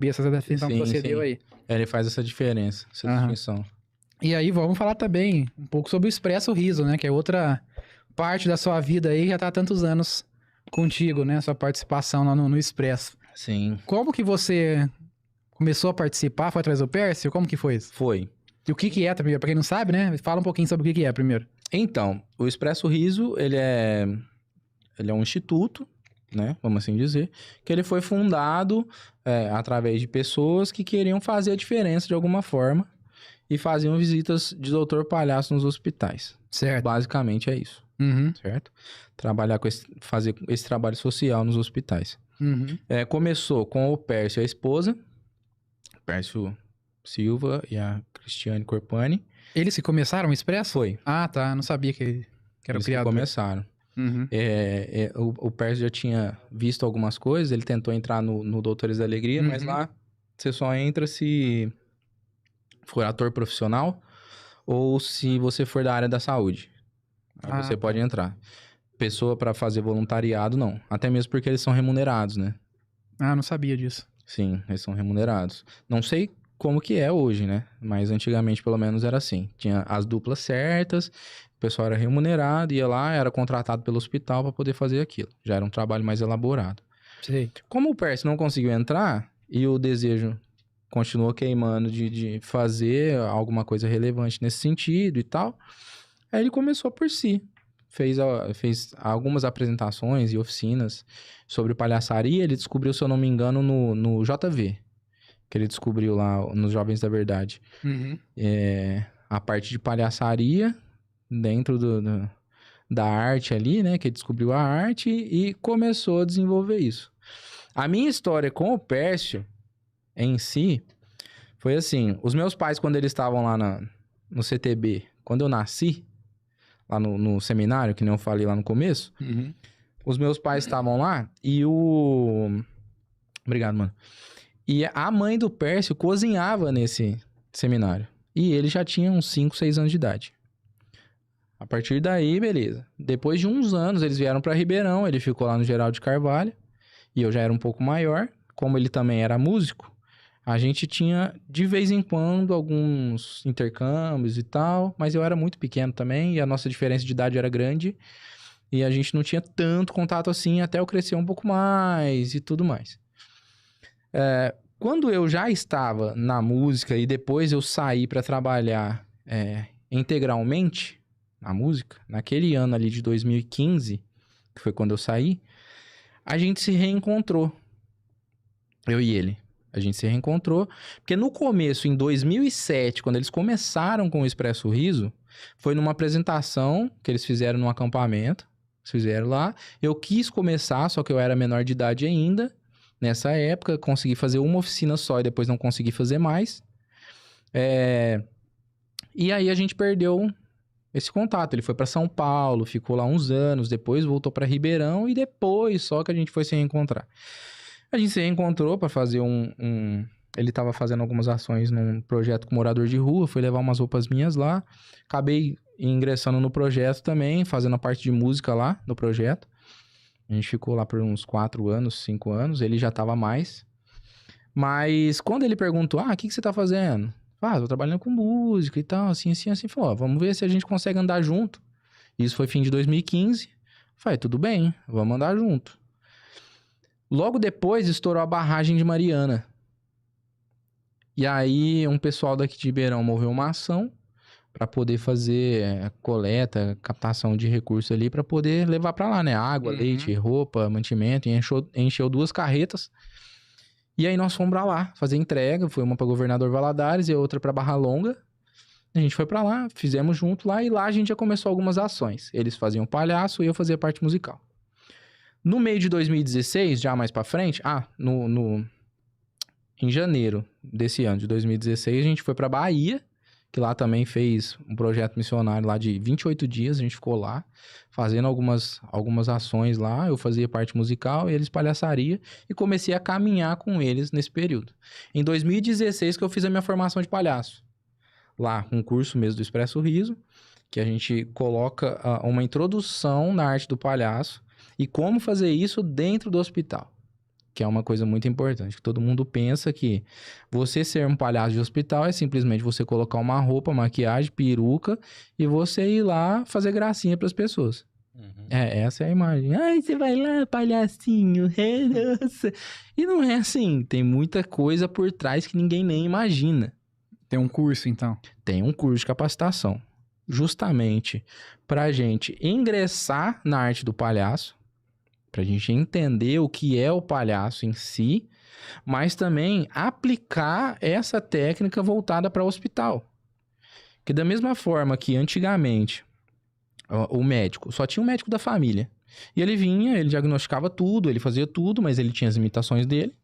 essa definição que você deu aí. Ele faz essa diferença, essa distinção. E aí vamos falar também um pouco sobre o Expresso Riso, né? Que é outra parte da sua vida aí, já tá há tantos anos contigo, né? Sua participação lá no Expresso. Sim. Como que você começou a participar? Foi atrás do Pércio? Como que foi isso? Foi. E o que é, primeiro? Pra quem não sabe, né? Fala um pouquinho sobre o que é primeiro. Então, o Expresso Riso, ele é um instituto, né? Vamos assim dizer, que ele foi fundado através de pessoas que queriam fazer a diferença de alguma forma e faziam visitas de doutor palhaço nos hospitais. Certo. Basicamente é isso. Certo? Fazer esse trabalho social nos hospitais. Começou com o Pércio e a esposa, Pércio Silva e a Cristiane Corpani. Eles que começaram o Expresso? Foi. Ah, tá. Não sabia que era o criador. Eles começaram. O Pércio já tinha visto algumas coisas, ele tentou entrar no Doutores da Alegria, mas lá você só entra se for ator profissional ou se você for da área da saúde. Aí você pode entrar. Pessoa para fazer voluntariado, não. Até mesmo porque eles são remunerados, né? Ah, não sabia disso. Sim, eles são remunerados. Não sei como que é hoje, né? Mas antigamente, pelo menos, era assim. Tinha as duplas certas, o pessoal era remunerado, ia lá, era contratado pelo hospital para poder fazer aquilo. Já era um trabalho mais elaborado. Sei. Como o Pércio não conseguiu entrar e o desejo continuou queimando de fazer alguma coisa relevante nesse sentido e tal, aí ele começou por si. Fez algumas apresentações e oficinas sobre palhaçaria. Ele descobriu, se eu não me engano, no JV, que ele descobriu lá nos Jovens da Verdade. A parte de palhaçaria dentro da arte ali, né? Que ele descobriu a arte e começou a desenvolver isso. A minha história com o Pércio em si foi assim: os meus pais, quando eles estavam lá no CTB, quando eu nasci, lá no seminário, que nem eu falei lá no começo, os meus pais estavam lá e Obrigado, mano. E a mãe do Pércio cozinhava nesse seminário. E ele já tinha uns 5, 6 anos de idade. A partir daí, beleza. Depois de uns anos, eles vieram pra Ribeirão, ele ficou lá no Geraldo de Carvalho, e eu já era um pouco maior. Como ele também era músico, a gente tinha, de vez em quando, alguns intercâmbios e tal, mas eu era muito pequeno também, e a nossa diferença de idade era grande, e a gente não tinha tanto contato assim, até eu crescer um pouco mais e tudo mais. Quando eu já estava na música e depois eu saí para trabalhar integralmente na música, naquele ano ali de 2015, que foi quando eu saí, a gente se reencontrou, eu e ele. A gente se reencontrou, porque no começo, em 2007, quando eles começaram com o Expresso Riso, foi numa apresentação que eles fizeram num acampamento, eles fizeram lá. Eu quis começar, só que eu era menor de idade ainda. Nessa época, consegui fazer uma oficina só e depois não consegui fazer mais. E aí a gente perdeu esse contato. Ele foi para São Paulo, ficou lá uns anos, depois voltou para Ribeirão e depois só que a gente foi se reencontrar. A gente se reencontrou para fazer Ele tava fazendo algumas ações num projeto com morador de rua, fui levar umas roupas minhas lá. Acabei ingressando no projeto também, fazendo a parte de música lá no projeto. A gente ficou lá por uns 4 anos, 5 anos, ele já tava mais. Mas quando ele perguntou, o que você tá fazendo? Tô trabalhando com música e tal, assim. Falou, vamos ver se a gente consegue andar junto. Isso foi fim de 2015. Falei, tudo bem, vamos andar junto. Logo depois, estourou a barragem de Mariana. E aí, um pessoal daqui de Ribeirão moveu uma ação para poder fazer coleta, captação de recursos ali, para poder levar para lá, né? Água, leite, roupa, mantimento. E encheu 2 carretas. E aí, nós fomos pra lá fazer entrega. Foi uma para Governador Valadares e a outra para Barra Longa. A gente foi para lá, fizemos junto lá. E lá a gente já começou algumas ações. Eles faziam palhaço e eu fazia parte musical. No meio de 2016, já mais pra frente, em janeiro desse ano, de 2016, a gente foi pra Bahia, que lá também fez um projeto missionário lá de 28 dias, a gente ficou lá, fazendo algumas ações lá, eu fazia parte musical, eles palhaçaria, e comecei a caminhar com eles nesse período. Em 2016 que eu fiz a minha formação de palhaço, lá, um curso mesmo do Expresso Riso, que a gente coloca uma introdução na arte do palhaço, e como fazer isso dentro do hospital. que é uma coisa muito importante, que todo mundo pensa que você ser um palhaço de hospital é simplesmente você colocar uma roupa, maquiagem, peruca e você ir lá fazer gracinha pras pessoas. Essa é a imagem. Ai, você vai lá, palhacinho, nossa. E não é assim, tem muita coisa por trás que ninguém nem imagina. Tem um curso, então. Tem um curso de capacitação, justamente pra gente ingressar na arte do palhaço, pra gente entender o que é o palhaço em si, mas também aplicar essa técnica voltada para o hospital. Que da mesma forma que antigamente o médico, só tinha um médico da família. E ele vinha, ele diagnosticava tudo, ele fazia tudo, mas ele tinha as limitações dele.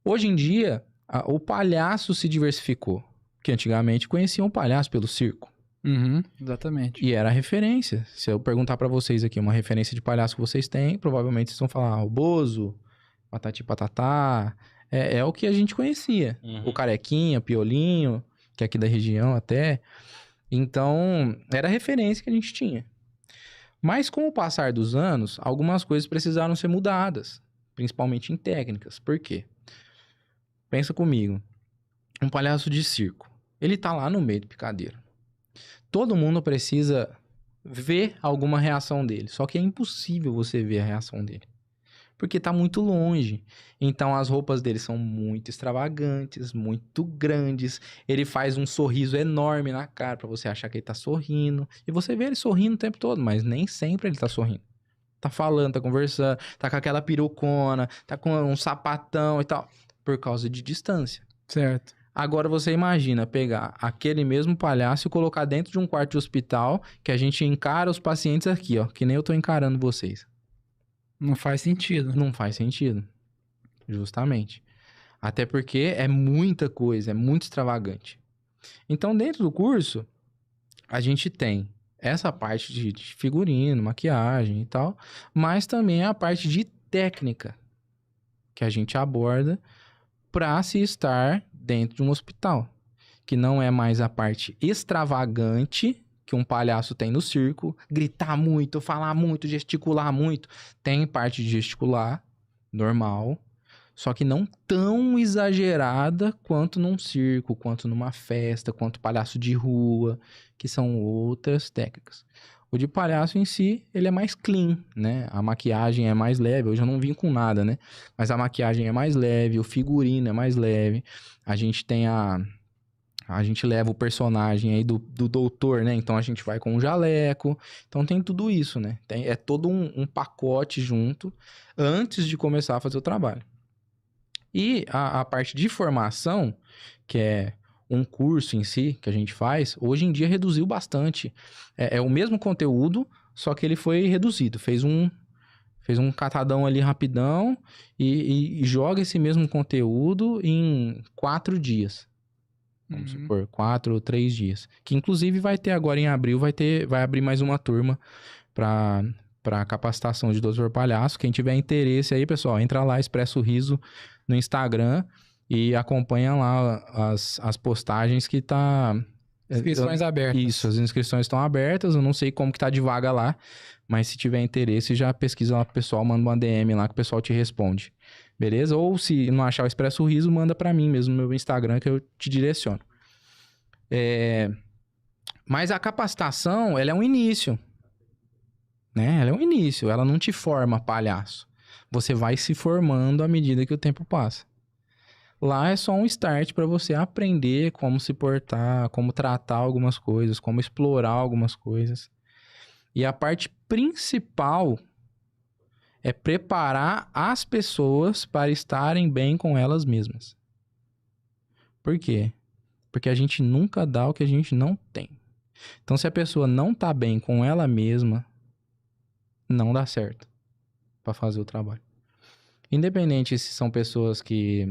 Hoje em dia, o palhaço se diversificou. Que antigamente conheciam o palhaço pelo circo. Exatamente. E era a referência. Se eu perguntar pra vocês aqui uma referência de palhaço que vocês têm, provavelmente vocês vão falar o Bozo, Patati Patatá. É o que a gente conhecia. O Carequinha, Piolinho, que é aqui da região até. Então, era a referência que a gente tinha. Mas com o passar dos anos, algumas coisas precisaram ser mudadas. Principalmente em técnicas. Por quê? Pensa comigo. Um palhaço de circo. Ele tá lá no meio do picadeiro. Todo mundo precisa ver alguma reação dele. Só que é impossível você ver a reação dele. Porque tá muito longe. Então as roupas dele são muito extravagantes, muito grandes. Ele faz um sorriso enorme na cara pra você achar que ele tá sorrindo. E você vê ele sorrindo o tempo todo, mas nem sempre ele tá sorrindo. Tá falando, tá conversando, tá com aquela perucona, tá com um sapatão e tal. Por causa de distância. Certo. Agora você imagina pegar aquele mesmo palhaço e colocar dentro de um quarto de hospital que a gente encara os pacientes aqui, ó. Que nem eu tô encarando vocês. Não faz sentido. Não faz sentido. Justamente. Até porque é muita coisa, é muito extravagante. Então, dentro do curso, a gente tem essa parte de figurino, maquiagem e tal, mas também a parte de técnica que a gente aborda para se estar dentro de um hospital. Que não é mais a parte extravagante que um palhaço tem no circo, gritar muito, falar muito, gesticular muito. Tem parte de gesticular, normal, só que não tão exagerada quanto num circo, quanto numa festa, quanto palhaço de rua, que são outras técnicas. O de palhaço em si, ele é mais clean, né? A maquiagem é mais leve. Hoje eu não vim com nada, né? Mas a maquiagem é mais leve, o figurino é mais leve. A gente tem a gente leva o personagem aí do doutor, né? Então a gente vai com um jaleco. Então tem tudo isso, né? É todo um pacote junto antes de começar a fazer o trabalho. E a parte de formação, que é um curso em si que a gente faz, hoje em dia reduziu bastante. É o mesmo conteúdo, só que ele foi reduzido. Fez um catadão ali rapidão e joga esse mesmo conteúdo em 4 dias. Vamos supor, 4 ou 3 dias. Que inclusive vai ter agora em abril, vai abrir mais uma turma para capacitação de doutor palhaço. Quem tiver interesse aí, pessoal, entra lá, Expresso Riso no Instagram e acompanha lá as postagens que tá... Inscrições abertas. Isso, as inscrições estão abertas, eu não sei como que tá de vaga lá, mas se tiver interesse, já pesquisa lá pro pessoal, manda uma DM lá que o pessoal te responde. Beleza? Ou se não achar o Expresso Riso, manda pra mim mesmo no meu Instagram que eu te direciono. Mas a capacitação, ela é um início. Né? Ela é um início, ela não te forma palhaço. Você vai se formando à medida que o tempo passa. Lá é só um start para você aprender como se portar, como tratar algumas coisas, como explorar algumas coisas. E a parte principal é preparar as pessoas para estarem bem com elas mesmas. Por quê? Porque a gente nunca dá o que a gente não tem. Então, se a pessoa não tá bem com ela mesma, não dá certo para fazer o trabalho. Independente se são pessoas que...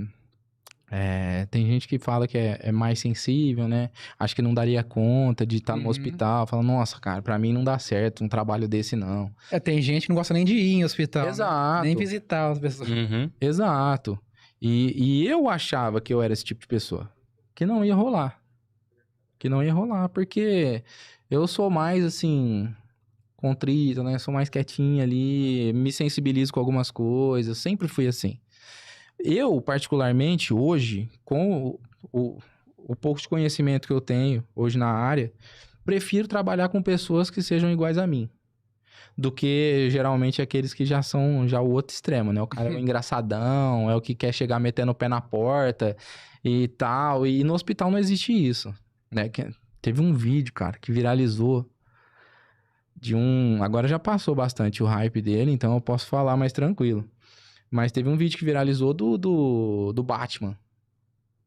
tem gente que fala que é mais sensível, né? Acho que não daria conta de estar no hospital. Fala, nossa, cara, pra mim não dá certo um trabalho desse, não. Tem gente que não gosta nem de ir em hospital. Exato. Né? Nem visitar as pessoas. Exato. E eu achava que eu era esse tipo de pessoa. Que não ia rolar. Porque eu sou mais, assim... contrito, né? Sou mais quietinho ali, me sensibilizo com algumas coisas, sempre fui assim. Eu, particularmente, hoje, com o pouco de conhecimento que eu tenho hoje na área, prefiro trabalhar com pessoas que sejam iguais a mim. Do que, geralmente, aqueles que já são já o outro extremo, né? O cara é o engraçadão, é o que quer chegar metendo o pé na porta e tal. E no hospital não existe isso, né? Teve um vídeo, cara, que viralizou de um... Agora já passou bastante o hype dele, então eu posso falar mais tranquilo. Mas teve um vídeo que viralizou do Batman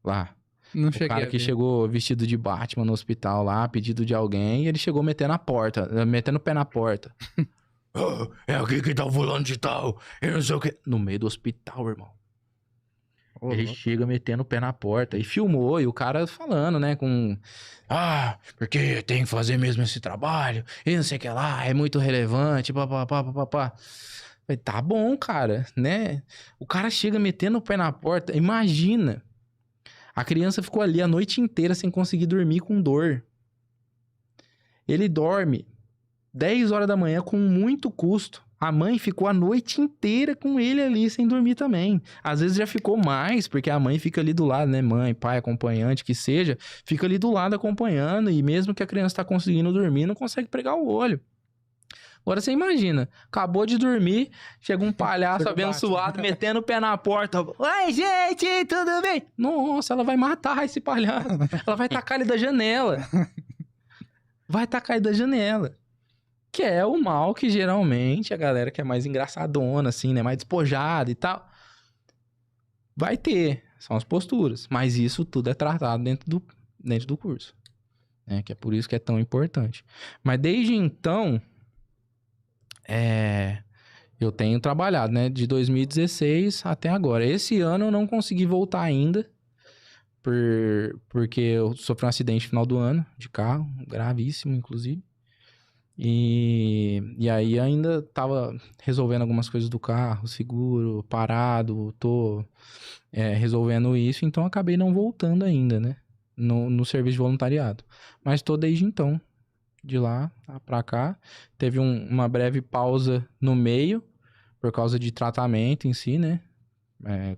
lá. Não O cheguei cara a que ver. chegou vestido de Batman no hospital lá, a pedido de alguém, e ele chegou metendo a porta, metendo o pé na porta. "Ah, é aqui que tá o fulano de tal, e não sei o quê. No meio do hospital, irmão. Ô, Ele louco. chega metendo o pé na porta e filmou, e o cara falando, né, com... Ah, porque tem que fazer mesmo esse trabalho, e não sei o que lá, é muito relevante, papapá, papapá. Falei, tá bom, cara, né? O cara chega metendo o pé na porta, imagina. A criança ficou ali a noite inteira sem conseguir dormir com dor. Ele dorme 10 horas da manhã com muito custo. A mãe ficou a noite inteira com ele ali sem dormir também. Às vezes já ficou mais, porque a mãe fica ali do lado, né? Mãe, pai, acompanhante, que seja, fica ali do lado acompanhando e mesmo que a criança tá conseguindo dormir, não consegue pregar o olho. Agora você imagina, acabou de dormir, chega um palhaço Chega o abençoado metendo o pé na porta. Oi, gente, tudo bem? Nossa, ela vai matar esse palhaço. Ela vai tacar ele da janela. Vai tacar ele da janela. Que é o mal que geralmente a galera que é mais engraçadona, assim, né? Mais despojada e tal. Vai ter. São as posturas. Mas isso tudo é tratado dentro do curso. Né? Que é por isso que é tão importante. Mas desde então, eu tenho trabalhado, né? De 2016 até agora. Esse ano eu não consegui voltar ainda. Porque eu sofri um acidente no final do ano de carro. Gravíssimo, inclusive. E aí ainda tava resolvendo algumas coisas do carro, seguro, parado, tô resolvendo isso, então acabei não voltando ainda, né? No serviço de voluntariado. Mas tô desde então, de lá pra cá. Teve uma breve pausa no meio, por causa de tratamento em si, né?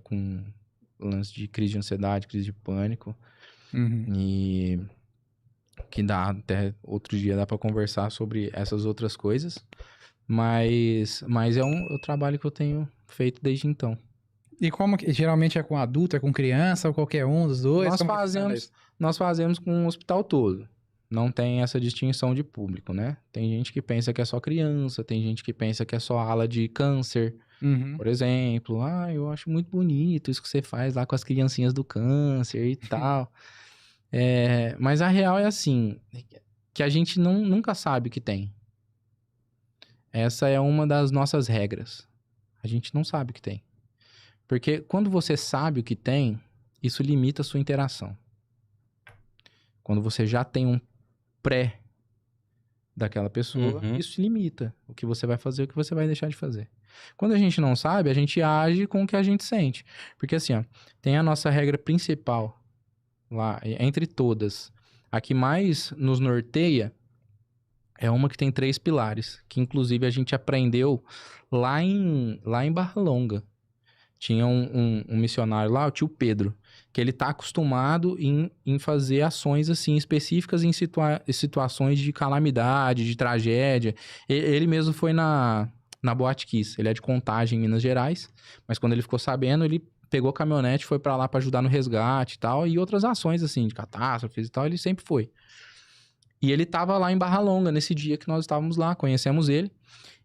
Com lance de crise de ansiedade, crise de pânico. Uhum. E... que dá até outro dia dá pra conversar sobre essas outras coisas, mas é o trabalho que eu tenho feito desde então. E como que geralmente é com adulto, é com criança ou qualquer um dos dois? Nós Como que funciona isso? fazemos com o hospital todo. Não tem essa distinção de público, né? Tem gente que pensa que é só criança, tem gente que pensa que é só ala de câncer, Uhum. por exemplo. Ah, eu acho muito bonito isso que você faz lá com as criancinhas do câncer e tal. Mas a real é assim, que a gente nunca sabe o que tem. Essa é uma das nossas regras. A gente não sabe o que tem. Porque quando você sabe o que tem, isso limita a sua interação. Quando você já tem um pré daquela pessoa, isso limita o que você vai fazer e o que você vai deixar de fazer. Quando a gente não sabe, a gente age com o que a gente sente. Porque assim, ó, tem a nossa regra principal lá, entre todas. A que mais nos norteia é uma que tem 3 pilares, que inclusive a gente aprendeu lá em Barra Longa. Tinha um missionário lá, o tio Pedro, que ele tá acostumado em fazer ações assim específicas em situações de calamidade, de tragédia. Ele mesmo foi na Boate Kiss, ele é de Contagem, em Minas Gerais, mas quando ele ficou sabendo, ele pegou a caminhonete, foi pra lá pra ajudar no resgate e tal, e outras ações assim, de catástrofes e tal, ele sempre foi. E ele tava lá em Barra Longa, nesse dia que nós estávamos lá, conhecemos ele.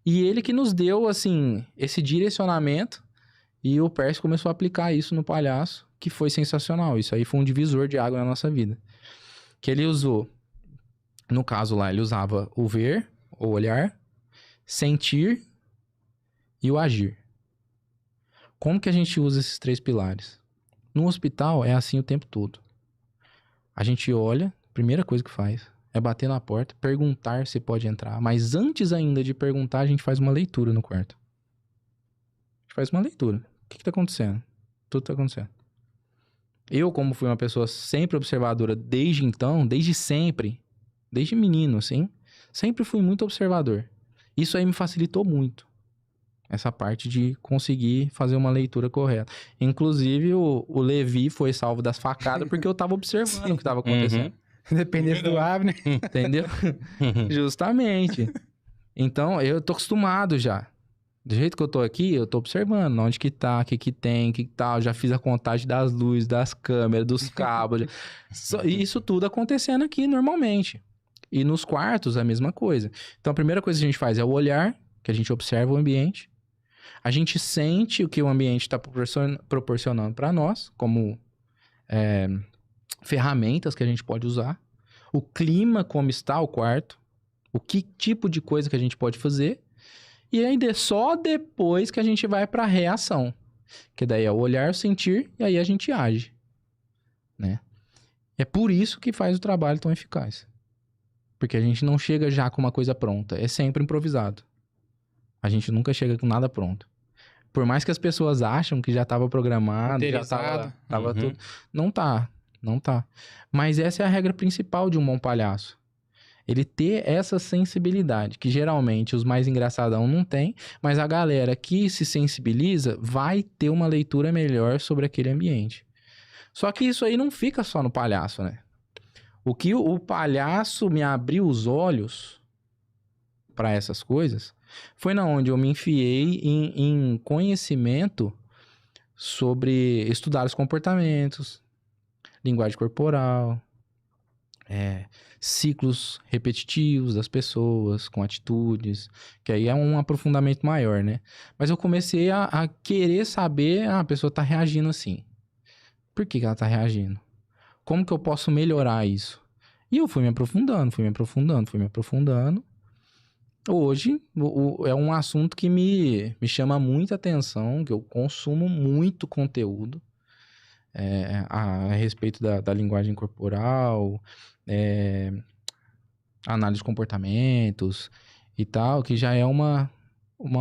E ele que nos deu, assim, esse direcionamento. E o Pércio começou a aplicar isso no palhaço, que foi sensacional. Isso aí foi um divisor de água na nossa vida. Que ele usou, no caso lá, ele usava o ver, o olhar, sentir e o agir. Como que a gente usa esses 3 pilares? No hospital é assim o tempo todo. A gente olha, primeira coisa que faz é bater na porta, perguntar se pode entrar. Mas antes ainda de perguntar, a gente faz uma leitura no quarto. A gente faz uma leitura. O que tá acontecendo? Tudo tá acontecendo. Eu, como fui uma pessoa sempre observadora desde então, desde sempre, desde menino, assim, sempre fui muito observador. Isso aí me facilitou muito. Essa parte de conseguir fazer uma leitura correta. Inclusive, o Levi foi salvo das facadas porque eu tava observando o que tava acontecendo. Dependesse do Abner. Entendeu? Justamente. Então, eu tô acostumado já. Do jeito que eu tô aqui, eu tô observando onde que tá, o que tem, o que tal. Já fiz a contagem das luzes, das câmeras, dos cabos. Isso tudo acontecendo aqui normalmente. E nos quartos, a mesma coisa. Então, a primeira coisa que a gente faz é o olhar, que a gente observa o ambiente. A gente sente o que o ambiente está proporcionando para nós, como ferramentas que a gente pode usar. O clima, como está o quarto. O que tipo de coisa que a gente pode fazer. E ainda só depois que a gente vai para a reação. Que daí é o olhar, o sentir, e aí a gente age. Né? É por isso que faz o trabalho tão eficaz. Porque a gente não chega já com uma coisa pronta. É sempre improvisado. A gente nunca chega com nada pronto. Por mais que as pessoas acham que já estava programado, já estava tudo. Não tá. Mas essa é a regra principal de um bom palhaço. Ele ter essa sensibilidade, que geralmente os mais engraçadão não tem, mas a galera que se sensibiliza vai ter uma leitura melhor sobre aquele ambiente. Só que isso aí não fica só no palhaço, né? O que o palhaço me abriu os olhos para essas coisas foi na onde eu me enfiei em conhecimento sobre estudar os comportamentos, linguagem corporal, ciclos repetitivos das pessoas, com atitudes, que aí é um aprofundamento maior, né? Mas eu comecei a querer saber, a pessoa tá reagindo assim. Por que ela tá reagindo? Como que eu posso melhorar isso? E eu fui me aprofundando. Hoje, é um assunto que me chama muita atenção, que eu consumo muito conteúdo a respeito da linguagem corporal, análise de comportamentos e tal, que já é uma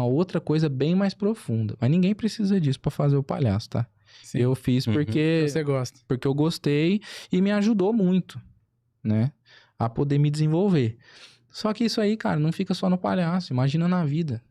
outra coisa bem mais profunda. Mas ninguém precisa disso para fazer o palhaço, tá? Sim. Eu fiz porque você gosta. Porque eu gostei e me ajudou muito, né? A poder me desenvolver. Só que isso aí, cara, não fica só no palhaço. Imagina na vida.